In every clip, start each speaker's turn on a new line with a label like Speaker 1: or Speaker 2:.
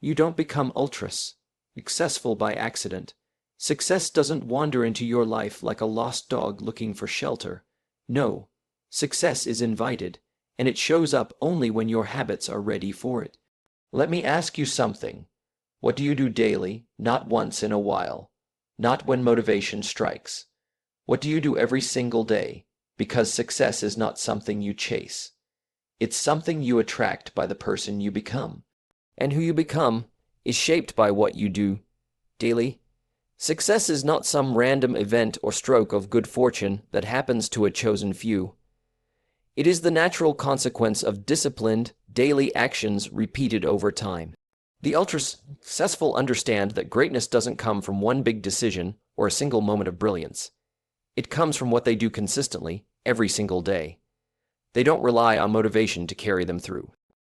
Speaker 1: You don't become ultra successful by accident. Success doesn't wander into your life like a lost dog looking for shelter. No, success is invited, and it shows up only when your habits are ready for it. Let me ask you something. What do you do daily, not once in a while, not when motivation strikes? What do you do every single day? Because success is not something you chase. It's something you attract by the person you become. And who you become is shaped by what you do daily. Success is not some random event or stroke of good fortune that happens to a chosen few. It is the natural consequence of disciplined, daily actions repeated over time. The ultra-successful understand that greatness doesn't come from one big decision or a single moment of brilliance. It comes from what they do consistently, every single day. They don't rely on motivation to carry them through.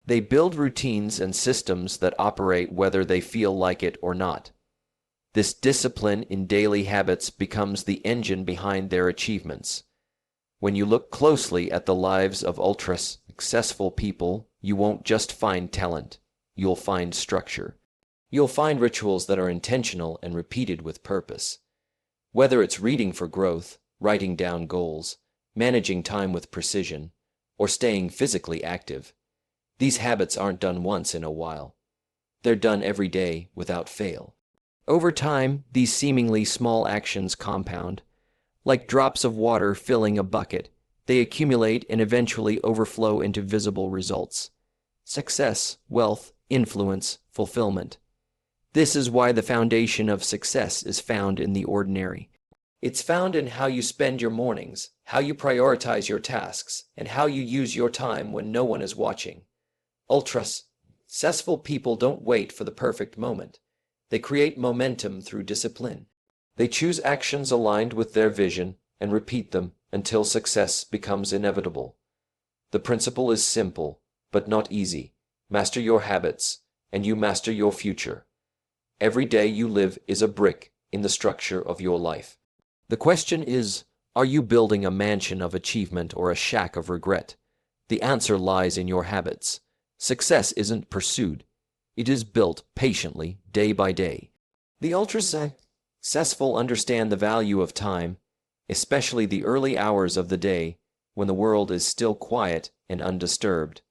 Speaker 1: They build routines and systems that operate whether they feel like it or not. This discipline in daily habits becomes the engine behind their achievements. When you look closely at the lives of ultra-successful people, you won't just find talent, you'll find structure. You'll find rituals that are intentional and repeated with purpose. Whether it's reading for growth, writing down goals, managing time with precision, or staying physically active, these habits aren't done once in a while. They're done every day without fail. Over time, these seemingly small actions compound. Like drops of water filling a bucket, they accumulate and eventually overflow into visible results. Success, wealth, influence, fulfillment. This is why the foundation of success is found in the ordinary. It's found in how you spend your mornings, how you prioritize your tasks, and how you use your time when no one is watching. Ultra-successful people don't wait for the perfect moment. They create momentum through discipline. They choose actions aligned with their vision and repeat them until success becomes inevitable. The principle is simple, but not easy. Master your habits, and you master your future. Every day you live is a brick in the structure of your life. The question is, are you building a mansion of achievement or a shack of regret? The answer lies in your habits. Success isn't pursued. It is built patiently, day by day. The ultra-successful understand the value of time, especially the early hours of the day when the world is still quiet and undisturbed.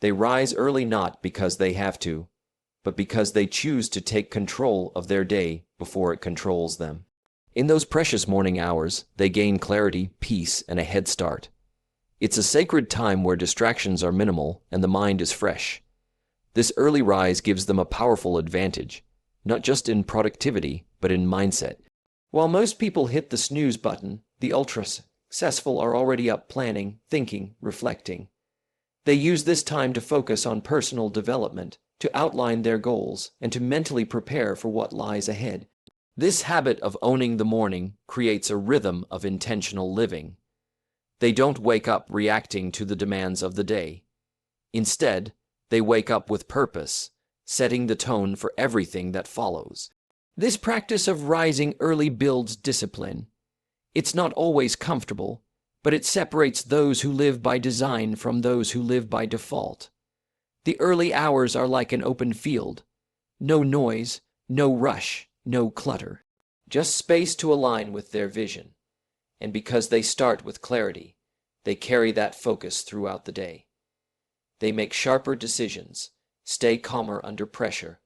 Speaker 1: They rise early not because they have to, but because they choose to take control of their day before it controls them. In those precious morning hours, they gain clarity, peace, and a head start. It's a sacred time where distractions are minimal and the mind is fresh. This early rise gives them a powerful advantage, not just in productivity, but in mindset. While most people hit the snooze button, the ultra-successful are already up planning, thinking, reflecting. They use this time to focus on personal development, to outline their goals, and to mentally prepare for what lies ahead. This habit of owning the morning creates a rhythm of intentional living. They don't wake up reacting to the demands of the day. Instead, they wake up with purpose, setting the tone for everything that follows. This practice of rising early builds discipline. It's not always comfortable, but it separates those who live by design from those who live by default. The early hours are like an open field. No noise, no rush, no clutter. Just space to align with their vision. And because they start with clarity, they carry that focus throughout the day. They make sharper decisions, stay calmer under pressure,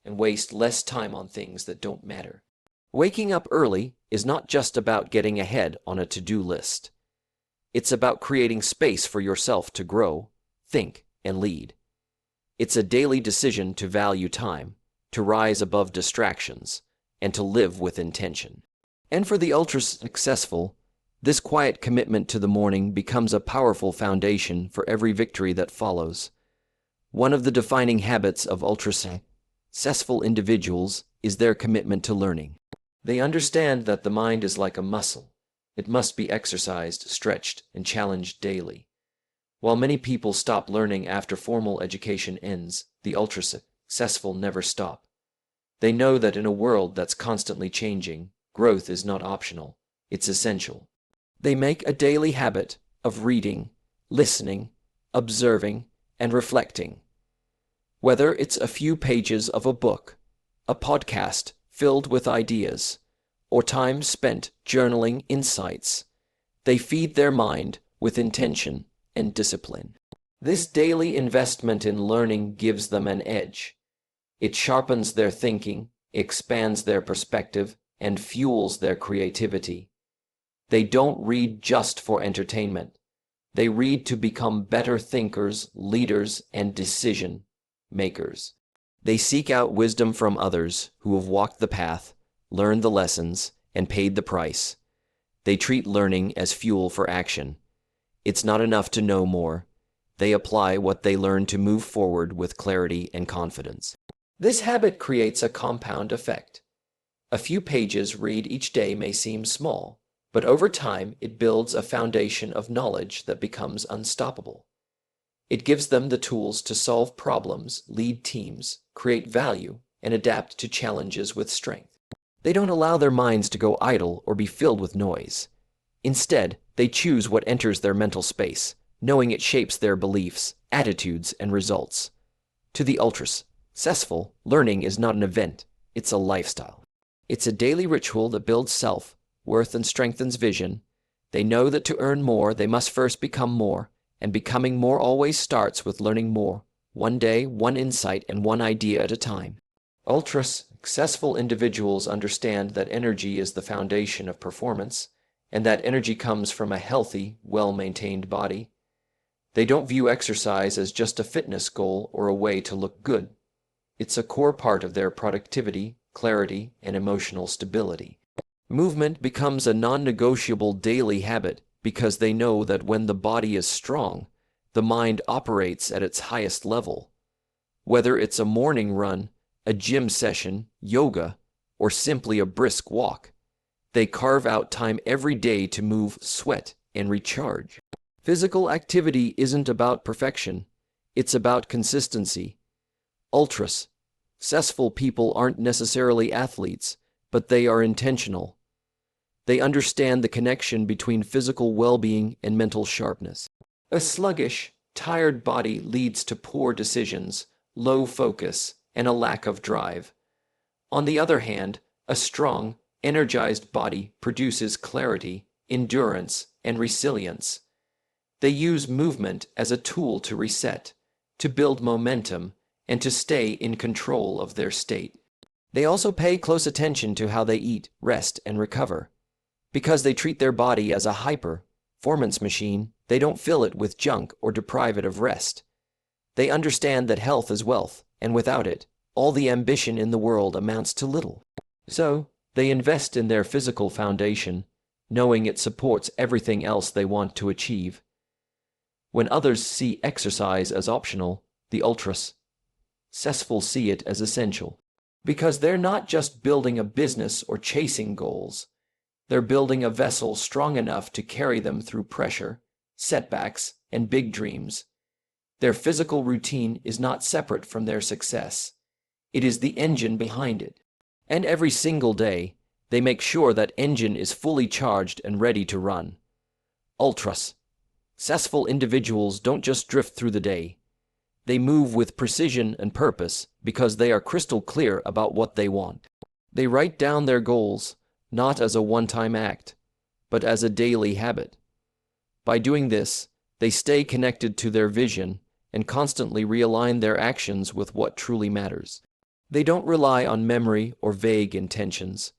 Speaker 1: and waste less time on things that don't matter. Waking up early is not just about getting ahead on a to-do list. It's about creating space for yourself to grow, think, and lead. It's a daily decision to value time, to rise above distractions, and to live with intention. And for the ultra-successful, this quiet commitment to the morning becomes a powerful foundation for every victory that follows. One of the defining habits of ultra-successful individuals is their commitment to learning. They understand that the mind is like a muscle. It must be exercised, stretched, and challenged daily. While many people stop learning after formal education ends, the ultra-successful never stop. They know that in a world that's constantly changing, growth is not optional, it's essential. They make a daily habit of reading, listening, observing, and reflecting. Whether it's a few pages of a book, a podcast filled with ideas, or time spent journaling insights, they feed their mind with intention and discipline. This daily investment in learning gives them an edge. It sharpens their thinking, expands their perspective, and fuels their creativity. They don't read just for entertainment. They read to become better thinkers, leaders, and decision makers. They seek out wisdom from others who have walked the path, learned the lessons, and paid the price. They treat learning as fuel for action. It's not enough to know more. They apply what they learn to move forward with clarity and confidence. This habit creates a compound effect. A few pages read each day may seem small, but over time it builds a foundation of knowledge that becomes unstoppable. It gives them the tools to solve problems, lead teams, create value, and adapt to challenges with strength. They don't allow their minds to go idle or be filled with noise. Instead, they choose what enters their mental space, knowing it shapes their beliefs, attitudes, and results. To the ultra-successful, learning is not an event, it's a lifestyle. It's a daily ritual that builds self-worth and strengthens vision. They know that to earn more, they must first become more, and becoming more always starts with learning more, one day, one insight, and one idea at a time. Ultra-successful individuals understand that energy is the foundation of performance, and that energy comes from a healthy, well-maintained body. They don't view exercise as just a fitness goal or a way to look good. It's a core part of their productivity, clarity, and emotional stability. Movement becomes a non-negotiable daily habit because they know that when the body is strong, the mind operates at its highest level. Whether it's a morning run, a gym session, yoga, or simply a brisk walk, they carve out time every day to move, sweat, and recharge. Physical activity isn't about perfection, it's about consistency. Ultra-successful people aren't necessarily athletes, but they are intentional. They understand the connection between physical well-being and mental sharpness. A sluggish, tired body leads to poor decisions, low focus, and a lack of drive. On the other hand, a strong, energized body produces clarity, endurance, and resilience. They use movement as a tool to reset, to build momentum, and to stay in control of their state. They also pay close attention to how they eat, rest, and recover. Because they treat their body as a high-performance machine, they don't fill it with junk or deprive it of rest. They understand that health is wealth, and without it, all the ambition in the world amounts to little. So, they invest in their physical foundation, knowing it supports everything else they want to achieve. When others see exercise as optional, the ultra-successful see it as essential. Because they're not just building a business or chasing goals. They're building a vessel strong enough to carry them through pressure, setbacks, and big dreams. Their physical routine is not separate from their success. It is the engine behind it. And every single day, they make sure that engine is fully charged and ready to run. Ultra-successful individuals don't just drift through the day. They move with precision and purpose because they are crystal clear about what they want. They write down their goals, not as a one-time act, but as a daily habit. By doing this, they stay connected to their vision and constantly realign their actions with what truly matters. They don't rely on memory or vague intentions.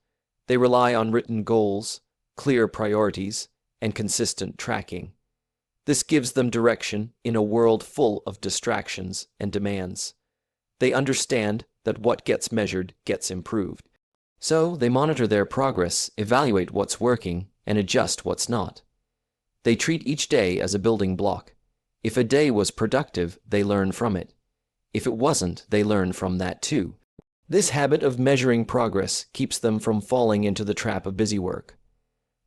Speaker 1: They rely on written goals, clear priorities, and consistent tracking. This gives them direction in a world full of distractions and demands. They understand that what gets measured gets improved. So they monitor their progress, evaluate what's working, and adjust what's not. They treat each day as a building block. If a day was productive, they learn from it. If it wasn't, they learn from that too. This habit of measuring progress keeps them from falling into the trap of busy work.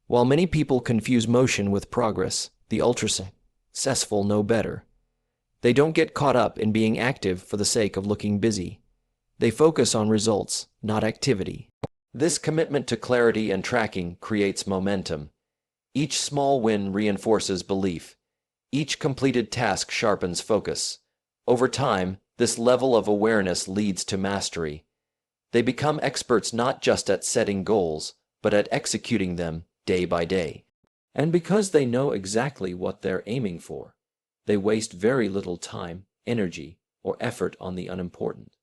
Speaker 1: While many people confuse motion with progress, the ultra-successful know better. They don't get caught up in being active for the sake of looking busy. They focus on results, not activity. This commitment to clarity and tracking creates momentum. Each small win reinforces belief. Each completed task sharpens focus. Over time, This level of awareness leads to mastery. They become experts not just at setting goals, but at executing them day by day. And because they know exactly what they're aiming for, they waste very little time, energy, or effort on the unimportant.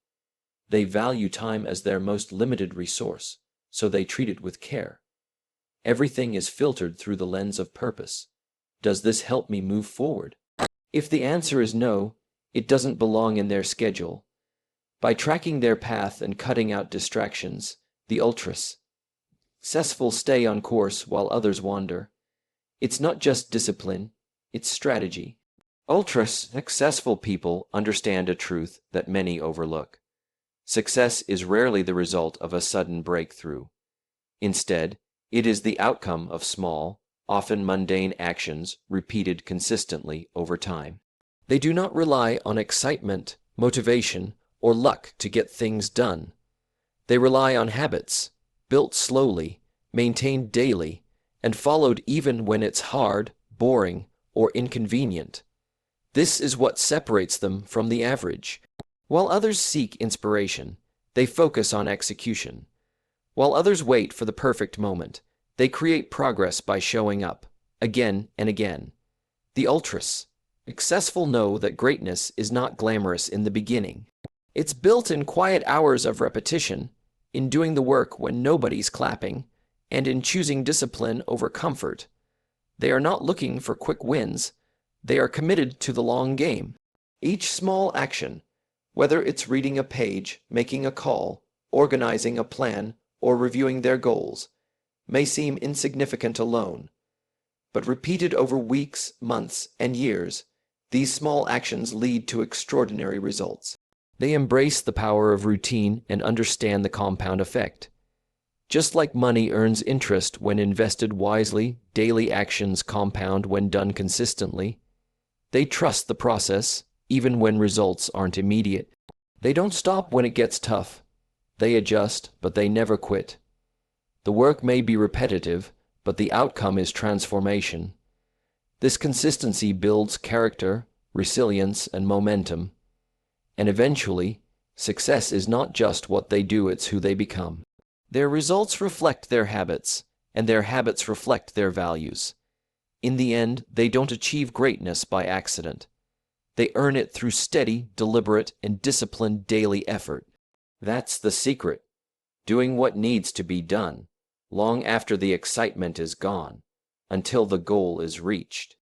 Speaker 1: They value time as their most limited resource, so they treat it with care. Everything is filtered through the lens of purpose. Does this help me move forward? If the answer is no, it doesn't belong in their schedule. By tracking their path and cutting out distractions, the ultras successful stay on course while others wander. It's not just discipline, it's strategy. Ultra successful people understand a truth that many overlook. Success is rarely the result of a sudden breakthrough. Instead, it is the outcome of small, often mundane actions repeated consistently over time. They do not rely on excitement, motivation, or luck to get things done. They rely on habits, built slowly, maintained daily, and followed even when it's hard, boring, or inconvenient. This is what separates them from the average. While others seek inspiration, they focus on execution. While others wait for the perfect moment, they create progress by showing up, again and again. The ultras successful know that greatness is not glamorous in the beginning. It's built in quiet hours of repetition, in doing the work when nobody's clapping, and in choosing discipline over comfort. They are not looking for quick wins. They are committed to the long game. Each small action, whether it's reading a page, making a call, organizing a plan, or reviewing their goals, may seem insignificant alone. But repeated over weeks, months, and years, these small actions lead to extraordinary results. They embrace the power of routine and understand the compound effect. Just like money earns interest when invested wisely, daily actions compound when done consistently. They trust the process, even when results aren't immediate. They don't stop when it gets tough. They adjust, but they never quit. The work may be repetitive, but the outcome is transformation. This consistency builds character, resilience, and momentum. And eventually, success is not just what they do, it's who they become. Their results reflect their habits, and their habits reflect their values. In the end, they don't achieve greatness by accident. They earn it through steady, deliberate, and disciplined daily effort. That's the secret. Doing what needs to be done, long after the excitement is gone, until the goal is reached.